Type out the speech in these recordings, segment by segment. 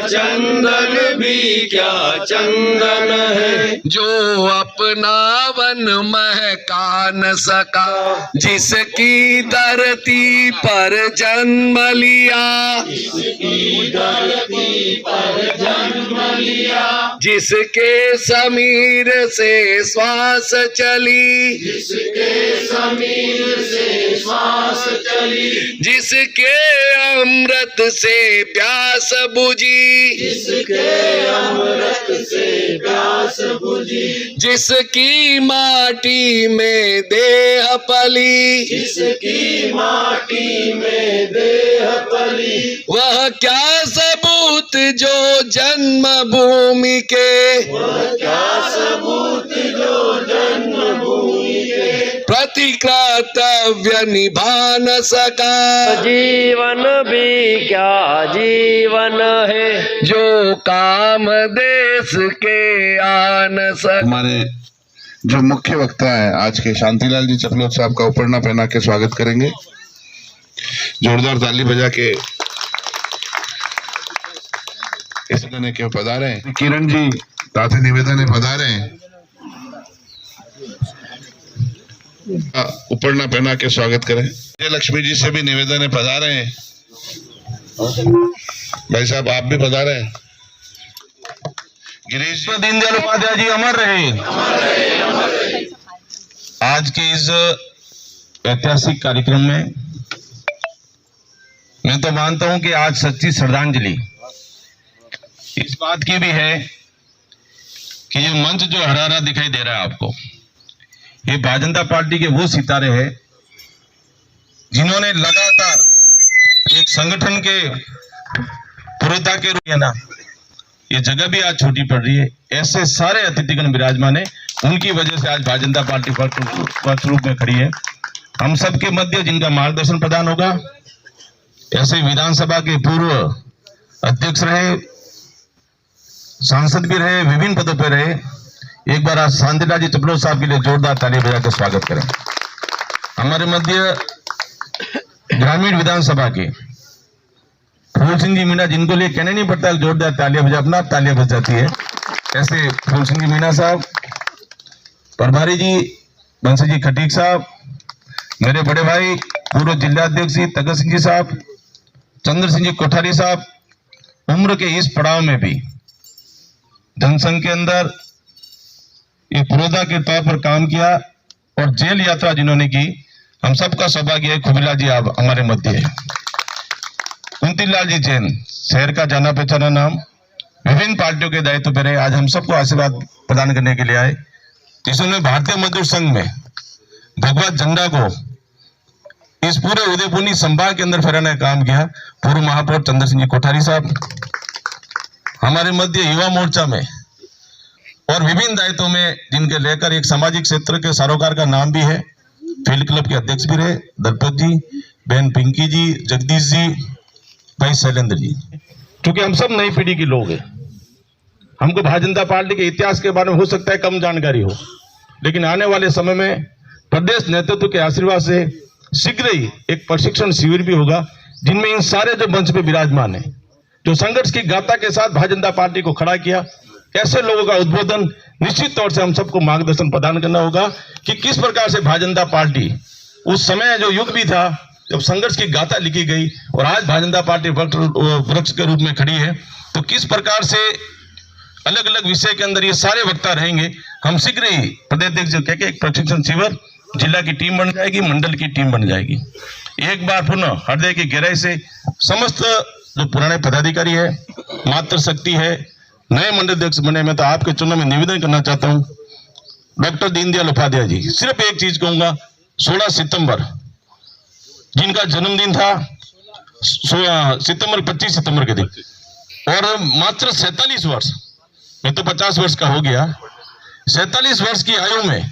चंदन भी क्या चंदन है जो अपना वन महका न सका, जिसकी धरती पर जन्म लिया, धरती पर जन्म लिया, जिसके समीर से श्वास चली, जिसके समीर से श्वास चली, जिसके अमृत से प्यास बुझी, जिसके अमृत से प्यास बुझी, जिसकी माटी में देह पली, जिसकी माटी में देह पली, वह क्या सबूत जो जन्मभूमि के, वह क्या सबूत जो जन्मभूमि के प्रति कर्तव्य निभा न सका। जीवन भी क्या जीवन है जो काम देश के आ न सका। हमारे जो मुख्य वक्ता है आज के शांतिलाल जी चपलोत साहब का उपरना पहना के स्वागत करेंगे। जोरदार ताली बजा के इस गाने के पधारे हैं। किरण जी ताते निवेदन पधारे हैं। उपरना पहना के स्वागत करें। लक्ष्मी जी से भी निवेदन पधारे हैं। भाई साहब आप भी पधारे हैं। गिरीश जी, दीनदयाल उपाध्याय जी अमर रहे। आज के इस ऐतिहासिक कार्यक्रम में मैं तो मानता हूं कि आज सच्ची श्रद्धांजलि इस बात की भी है कि ये मंच जो हरा हरा दिखाई दे रहा है आपको, ये भारतीय जनता पार्टी के वो सितारे हैं जिन्होंने लगातार एक संगठन के पुरोधा के रूप में ना, ये जगह भी आज छोटी पड़ रही है। ऐसे सारे अतिथिगण विराजमान है, उनकी वजह से आज भारतीय जनता पार्टी पक्ष रूप में खड़ी है। हम सबके मध्य जिनका मार्गदर्शन प्रदान होगा, ऐसे विधानसभा के पूर्व अध्यक्ष रहे, सांसद भी रहे, विभिन्न पदों पर रहे। एक बार आज शांतिलाल जी चपलोत साहब के लिए जोरदार ताली बजाकर स्वागत करें। हमारे मध्य ग्रामीण विधानसभा के फूल सिंह जी मीणा, जिनको लिए कहने नहीं पड़ता जोरदार तालियां बजा, अपना तालियां बजाती है, ऐसे फूल सिंह जी मीणा साहब, प्रभारी जी बंसी जी खटीक साहब, मेरे बड़े भाई पूर्व जिलाध्यक्ष जी तगत सिंह जी साहब, चंद्र सिंह जी कोठारी साहब, उम्र के इस पड़ाव में भी जनसंघ के अंदर ये पुरोधा के तौर पर काम किया और जेल यात्रा जिन्होंने की, हम सबका सौभाग्य है। खुबीलाल जी आप हमारे मध्य है। कुंतीलाल जी जैन, शहर का जाना पहचाना नाम, विभिन्न पार्टियों के दायित्व पर रहे, आज हम सबको आशीर्वाद प्रदान करने के लिए आए। जिन्होंने भारतीय मजदूर संघ में भगवत झंडा को इस पूरे उदयपुर संभाग के अंदर फहराने का काम किया, पूर्व महापौर चंद्र सिंह जी कोठारी साहब। हमारे मध्य युवा मोर्चा में और विभिन्न दायित्वों में जिनके लेकर एक सामाजिक क्षेत्र के सरोकार का नाम भी है, फील्ड क्लब के अध्यक्ष भी रहे, दलपत जी, बहन पिंकी जी, जगदीश जी, भाई शैलेंद्र जी। क्योंकि हम सब नई पीढ़ी के लोग हैं, हमको भारतीय जनता पार्टी के इतिहास के बारे में हो सकता है कम जानकारी हो, लेकिन आने वाले समय में प्रदेश नेतृत्व के आशीर्वाद से शीघ्र ही एक प्रशिक्षण शिविर भी होगा, जिनमें इन सारे जो मंच पे विराजमान है, जो संघर्ष की गाथा के साथ भारतीय जनता पार्टी को खड़ा किया, ऐसे लोगों का उद्बोधन निश्चित तौर से हम सबको मार्गदर्शन प्रदान करना होगा कि किस प्रकार से भारतीय जनता पार्टी उस समय जो युग भी था जब संघर्ष की गाथा लिखी गई और आज भारतीय जनता पार्टी वृक्ष के रूप में खड़ी है, तो किस प्रकार से अलग अलग विषय के अंदर ये सारे वक्ता रहेंगे। हम शीघ्र ही प्रदेश जो कह एक प्रशिक्षण शिविर, जिला की टीम बन जाएगी, मंडल की टीम बन जाएगी। एक बार पुनः हृदय की गहराई से समस्त जो पुराने पदाधिकारी है, मातृशक्ति है, नए मंडल अध्यक्ष बने, मैं तो आपके चुनाव में निवेदन करना चाहता हूं, डॉक्टर दीनदयाल उपाध्याय जी, सिर्फ एक चीज कहूंगा, 16 सितंबर जिनका जन्मदिन था, सितंबर 25 सितंबर के दिन, और मात्र 47 वर्ष, मैं तो 50 वर्ष का हो गया, 47 वर्ष की आयु में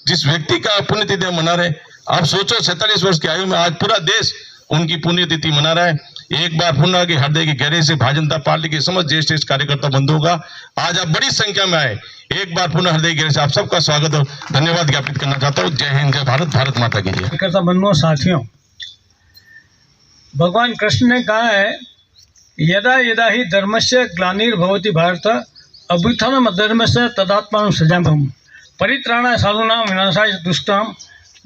जिस व्यक्ति का पुण्यतिथि मना रहे, आप सोचो 47 वर्ष की आयु में आज पूरा देश उनकी पुण्यतिथि मना रहा है। एक बार पुनः के हृदय की गहराई से भारतीय जनता पार्टी के समस्त ज्येष्ठ कार्यकर्ता बंधुओं का आज आप बड़ी संख्या में आए, एक बार पुनः हृदय की गहराई से आप सबका स्वागत और धन्यवाद ज्ञापित करना चाहता हूँ। जय हिंद, जय भारत, भारत माता की जय। कार्यकर्ता बंधुओं, साथियों, भगवान कृष्ण ने कहा है, यदा यदा ही धर्मस्य ग्लानिर्भवति भारत अभ्युत्थानम् अधर्मस्य तदात्मानं सृजाम्यहम् परित्राणाय साधूनां विनाशाय दुष्टां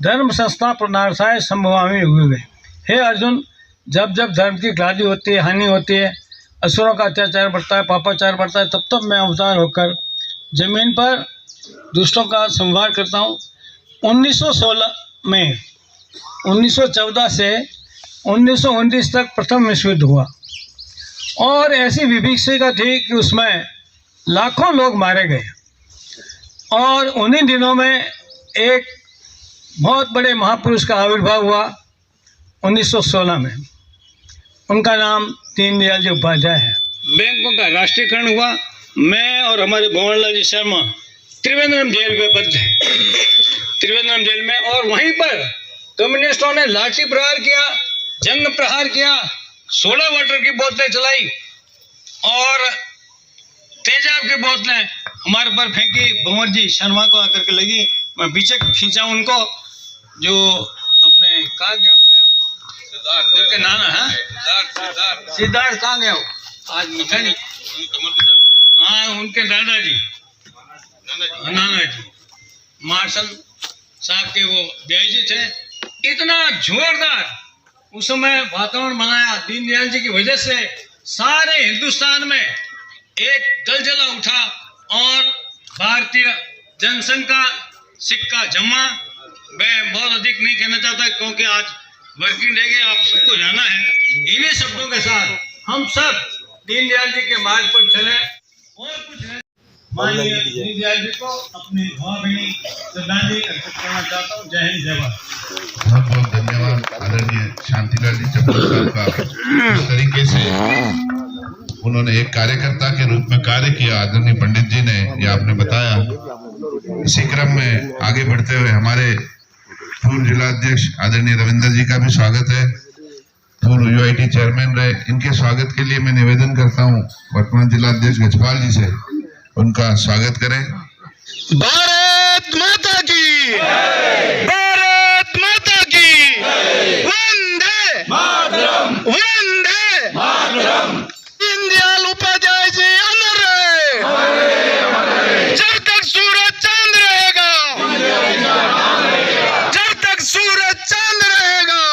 धर्म संस्थापनार्थाय संभवामि युगे। हे अर्जुन, जब जब धर्म की ग्लानि होती है, हानि होती है, असुरों का अत्याचार बढ़ता है, पापाचार बढ़ता है, तब तब मैं अवतार होकर जमीन पर दुष्टों का संहार करता हूँ। 1916 में 1914 से 1919 तक प्रथम विश्व युद्ध हुआ और ऐसी विभीषिका थी कि उसमें लाखों लोग मारे गए। और उन्हीं दिनों में एक बहुत बड़े महापुरुष का आविर्भाव हुआ 1916 में। उनका नाम दीनदयाल जी उपाध्याय है। बैंकों का राष्ट्रीयकरण हुआ। मैं और हमारे भंवरलाल जी शर्मा त्रिवेंद्रम जेल में बंद थे, त्रिवेंद्रम जेल में, और वहीं पर कम्युनिस्टों ने लाठी प्रहार किया, जंग प्रहार किया, 16 वाटर की बोतलें चलाई और तेजाब की बोतलें हमारे पर फेंकी। भंवर जी शर्मा को आकर के लगी, मैं पीछे खींचा उनको, जो अपने कहा गया उनके नाना है सिद्धार्थ, कहाँ गया वो आज मिठा नहीं, हाँ उनके दादाजी नाना जी मार्शल साहब के वो जय थे। इतना जोरदार उस समय वातावरण बनाया दीनदयाल जी की वजह से, सारे हिंदुस्तान में एक दलजला उठा और भारतीय जनसंघ का सिक्का जमा। मैं बहुत अधिक नहीं कहना चाहता क्योंकि आज वर्किंग डे के आप सबको जाना है। इन्हीं शब्दों के साथ हम सब दीनदयाल जी के मार्ग पर चले और कुछ नहीं। माननीय दीनदयाल जी को अपनी भावभीनी श्रद्धांजलि अर्पित करना चाहता हूँ। जय हिंद, जय भारत। बहुत बहुत धन्यवाद आदरणीय शांतिलाल जी चपलोद साहब का। इस तरीके से उन्होंने एक कार्यकर्ता के रूप में कार्य किया, आदरणीय पंडित जी ने, ये आपने बताया। इसी क्रम में आगे बढ़ते हुए हमारे पूर्व जिलाध्यक्ष आदरणीय रविंद्र जी का भी स्वागत है, पूर्व यूआईटी चेयरमैन रहे। इनके स्वागत के लिए मैं निवेदन करता हूं वर्तमान जिलाध्यक्ष गजपाल जी से, उनका स्वागत करें। भारत माता की, भारत माता की, वंदे मातरम, वंदे मातरम। दीनदयाल उपाध्याय जी अमर रहे, जब तक सूरज चांद रहेगा, जब तक सूरज चांद रहेगा।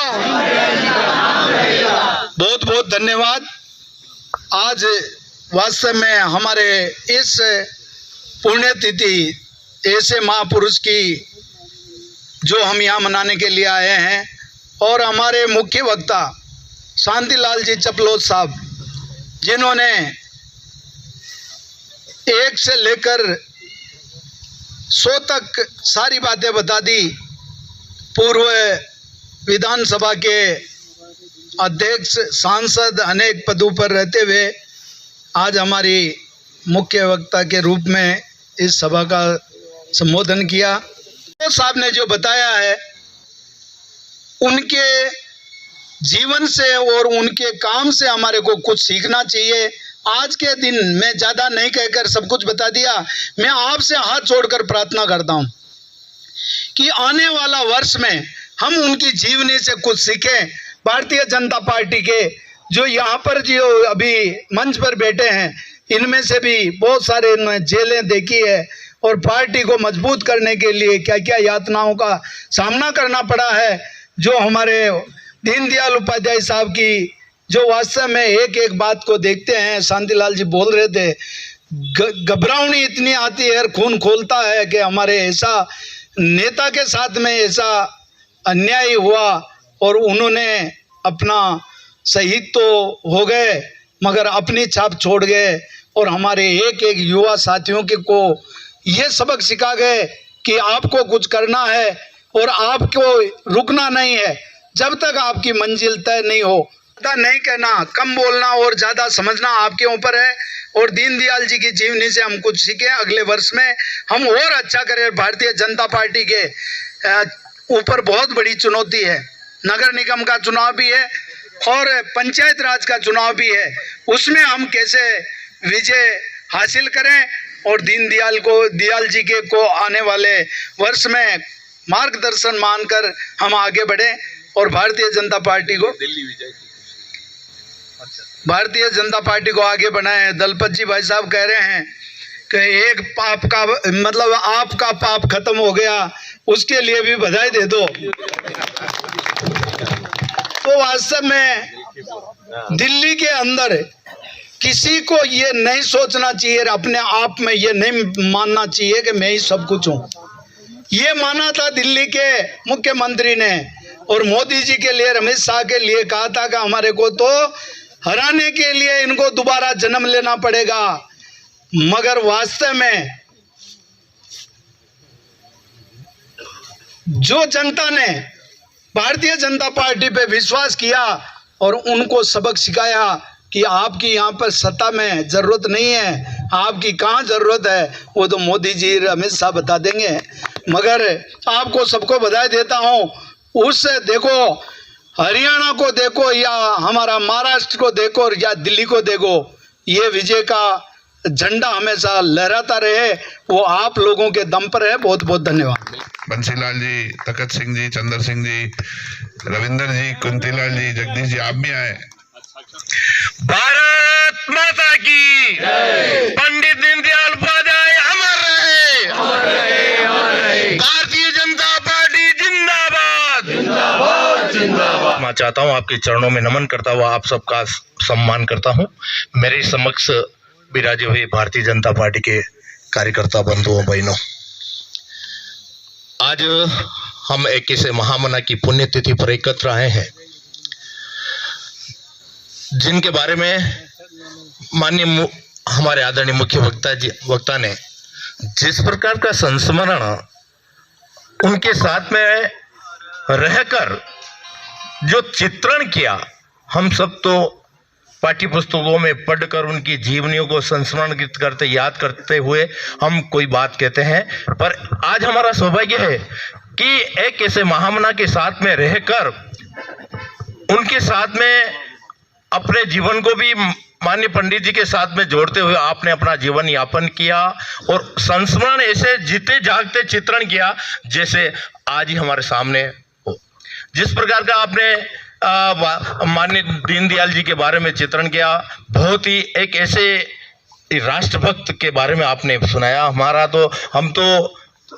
बहुत बहुत धन्यवाद। आज वास्तव में हमारे इस पुण्यतिथि ऐसे महापुरुष की जो हम यहाँ मनाने के लिए आए हैं, और हमारे मुख्य वक्ता शांतिलाल जी चपलोद साहब, जिन्होंने 1 से लेकर 100 तक सारी बातें बता दी। पूर्व विधानसभा के अध्यक्ष, सांसद, अनेक पदों पर रहते हुए आज हमारी मुख्य वक्ता के रूप में इस सभा का संबोधन किया। तो साहब ने जो बताया है, उनके जीवन से और उनके काम से हमारे को कुछ सीखना चाहिए। आज के दिन मैं ज़्यादा नहीं कहकर सब कुछ बता दिया। मैं आपसे हाथ जोड़कर प्रार्थना करता हूं कि आने वाला वर्ष में हम उनकी जीवनी से कुछ सीखें। भारतीय जनता पार्टी के जो यहाँ पर जो अभी मंच पर बैठे हैं, इनमें से भी बहुत सारे जेलें देखी है और पार्टी को मजबूत करने के लिए क्या क्या यातनाओं का सामना करना पड़ा है। जो हमारे दीनदयाल उपाध्याय साहब की जो वास्तव में एक एक बात को देखते हैं, शांतिलाल जी बोल रहे थे, घबराहट इतनी आती है, खून खोलता है कि हमारे ऐसा नेता के साथ में ऐसा अन्याय हुआ और उन्होंने अपना शहीद तो हो गए मगर अपनी छाप छोड़ गए और हमारे एक एक युवा साथियों के को ये सबक सिखा गए कि आपको कुछ करना है और आपको रुकना नहीं है जब तक आपकी मंजिल तय नहीं हो। नहीं कहना, कम बोलना और ज़्यादा समझना आपके ऊपर है। और दीनदयाल जी की जीवनी से हम कुछ सीखें, अगले वर्ष में हम और अच्छा करें। भारतीय जनता पार्टी के ऊपर बहुत बड़ी चुनौती है, नगर निगम का चुनाव भी है और पंचायत राज का चुनाव भी है, उसमें हम कैसे विजय हासिल करें और दीनदयाल जी के को आने वाले वर्ष में मार्गदर्शन मानकर हम आगे बढ़ें और भारतीय जनता पार्टी को आगे बढ़ाएं। दलपत जी भाई साहब कह रहे हैं कि एक पाप का मतलब आपका पाप खत्म हो गया, उसके लिए भी बधाई दे दो। तो वास्तव में दिल्ली के अंदर किसी को ये नहीं सोचना चाहिए, अपने आप में ये नहीं मानना चाहिए कि मैं ही सब कुछ हूँ। ये माना था दिल्ली के मुख्यमंत्री ने और मोदी जी के लिए, अमित शाह के लिए कहा था कि हमारे को तो हराने के लिए इनको दोबारा जन्म लेना पड़ेगा। मगर वास्तव में जो जनता ने भारतीय जनता पार्टी पे विश्वास किया और उनको सबक सिखाया कि आपकी यहाँ पर सत्ता में जरूरत नहीं है, आपकी कहाँ जरूरत है, वो तो मोदी जी अमित शाह बता देंगे। मगर आपको सबको बधाई देता हूँ। उससे देखो, हरियाणा को देखो या हमारा महाराष्ट्र को देखो या दिल्ली को देखो, ये विजय का झंडा हमेशा लहराता रहे, वो आप लोगों के दम पर है। बहुत बहुत धन्यवाद। बंसीलाल जी, तखत सिंह जी, चंद्र सिंह जी, रविंदर जी, कुंतीलाल जी, जगदीश जी, आप भी आए। भारत माता की पंडित दीनदयाल उपाध्याय अमर रहे, अमर रहे, अमर रहे। भारतीय जनता पार्टी जिंदाबाद, जिंदाबाद, जिंदाबाद। मैं चाहता हूं आपके चरणों में नमन करता हुआ आप सबका सम्मान करता हूं। मेरे समक्ष विराजे हुए भारतीय जनता पार्टी के कार्यकर्ता बंधुओं बहनों, आज हम एक ऐसे महामना की पुण्यतिथि पर एकत्र आए हैं जिनके बारे में माननीय हमारे आदरणीय मुख्य वक्ता ने जिस प्रकार का संस्मरण उनके साथ में रहकर जो चित्रण किया, हम सब तो पाठ्य पुस्तकों में पढ़कर उनकी जीवनियों को संस्मरण करते याद करते हुए हम कोई बात कहते हैं, पर आज हमारा सौभाग्य है कि एक ऐसे महामना के साथ में रहकर उनके साथ में अपने जीवन को भी माननीय पंडित जी के साथ में जोड़ते हुए आपने अपना जीवन यापन किया और संस्मरण ऐसे जीते जागते चित्रण किया जैसे आज ही हमारे सामने हो। जिस प्रकार का आपने माननीय दीनदयाल जी के बारे में चित्रण किया, बहुत ही एक ऐसे राष्ट्रभक्त के बारे में आपने सुनाया। हम तो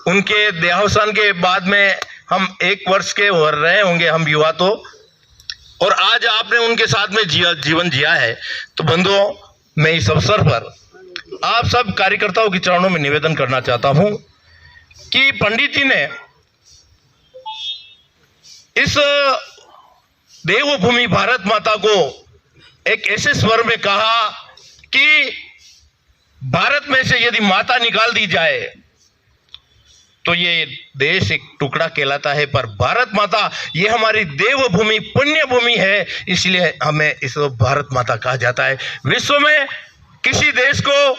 उनके देहावसान के बाद में हम 1 वर्ष के हो रहे होंगे, हम युवा तो, और आज आपने उनके साथ में जीवन जिया है। तो बंधुओं, मैं इस अवसर पर आप सब कार्यकर्ताओं के चरणों में निवेदन करना चाहता हूं कि पंडित जी ने इस देवभूमि भारत माता को एक ऐसे स्वर में कहा कि भारत में से यदि माता निकाल दी जाए तो ये देश एक टुकड़ा कहलाता है, पर भारत माता ये हमारी देवभूमि पुण्य भूमि है, इसलिए हमें इस भारत माता कहा जाता है। विश्व में किसी देश को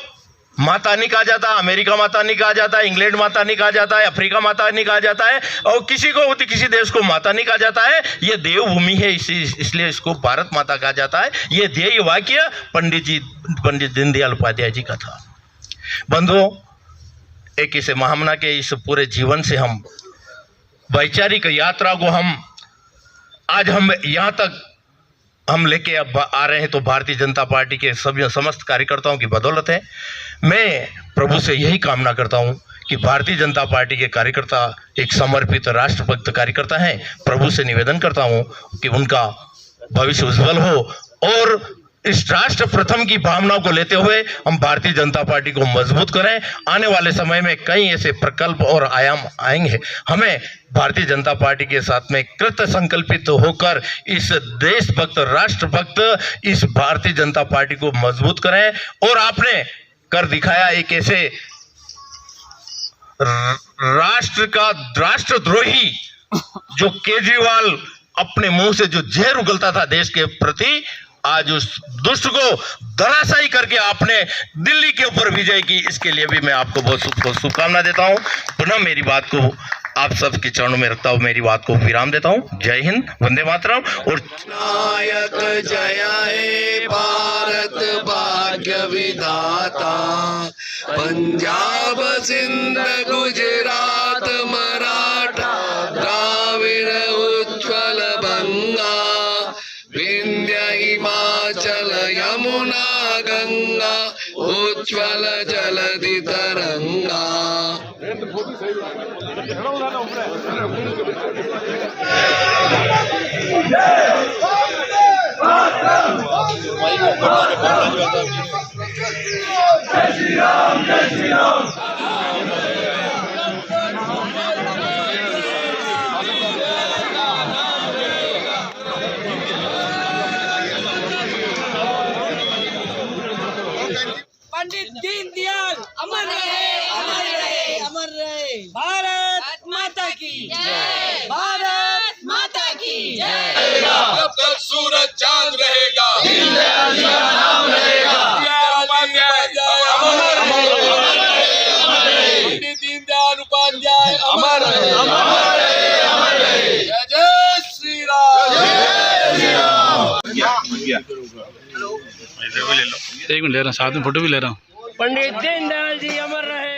माता नहीं कहा जाता, अमेरिका माता नहीं कहा जाता, इंग्लैंड माता नहीं कहा जाता है, अफ्रीका माता नहीं कहा जाता है, और किसी देश को माता नहीं कहा जाता है। ये देवभूमि है, इसलिए इसको भारत माता कहा जाता है। ये ध्येय वाक्य पंडित दीनदयाल उपाध्याय जी का था। बंधुओं, एक ऐसे महामना के इस पूरे जीवन से हम वैचारिक यात्रा को आज हम यहाँ तक हम लेके अब आ रहे हैं तो भारतीय जनता पार्टी के सभी समस्त कार्यकर्ताओं की बदौलत है। मैं प्रभु से यही कामना करता हूँ कि भारतीय जनता पार्टी के कार्यकर्ता एक समर्पित राष्ट्रभक्त कार्यकर्ता हैं। प्रभु से निवेदन करता हूँ कि उनका भविष्य उज्जवल हो और इस राष्ट्र प्रथम की भावनाओं को लेते हुए हम भारतीय जनता पार्टी को मजबूत करें। आने वाले समय में कई ऐसे प्रकल्प और आयाम आएंगे। हमें भारतीय जनता पार्टी के साथ में कृत संकल्पित होकर इस देशभक्त राष्ट्रभक्त इस भारतीय जनता पार्टी को मजबूत करें। और आपने कर दिखाया एक ऐसे राष्ट्रद्रोही जो केजरीवाल अपने मुंह से जो जहर उगलता था देश के प्रति, आज उस दुष्ट को धराशायी करके आपने दिल्ली के ऊपर विजय की। इसके लिए भी मैं आपको बहुत शुभकामना देता हूं। पुनः मेरी बात को आप सबके चरणों में रखता हूँ मेरी बात को विराम देता हूँ। जय हिंद, वंदे मातरम। और नायक जय हे भारत भाग्य विधाता, पंजाब सिंध गुजरात मराठा द्राविड़ उज्ज्वल बंगा, विंध्य हिमाचल यमुना गंगा, उज्ज्वल जलधि तरंगा। पंडित दीनदयाल अमर रहे, अमर रहे, अमर रहे। भारत माता की जय, भारत माता की जय। जब तक सूरज चांद रहेगा, दीनदयाल जी का नाम रहेगा। पंडित दीनदयाल उपाध्याय अमर रहे, अमर रहे, अमर रहे। जय जय श्री राम, जय श्री राम। एक मिनट ले रहा हूँ, साथ में फोटो भी ले रहा हूँ। पंडित दीनदयाल जी अमर रहे।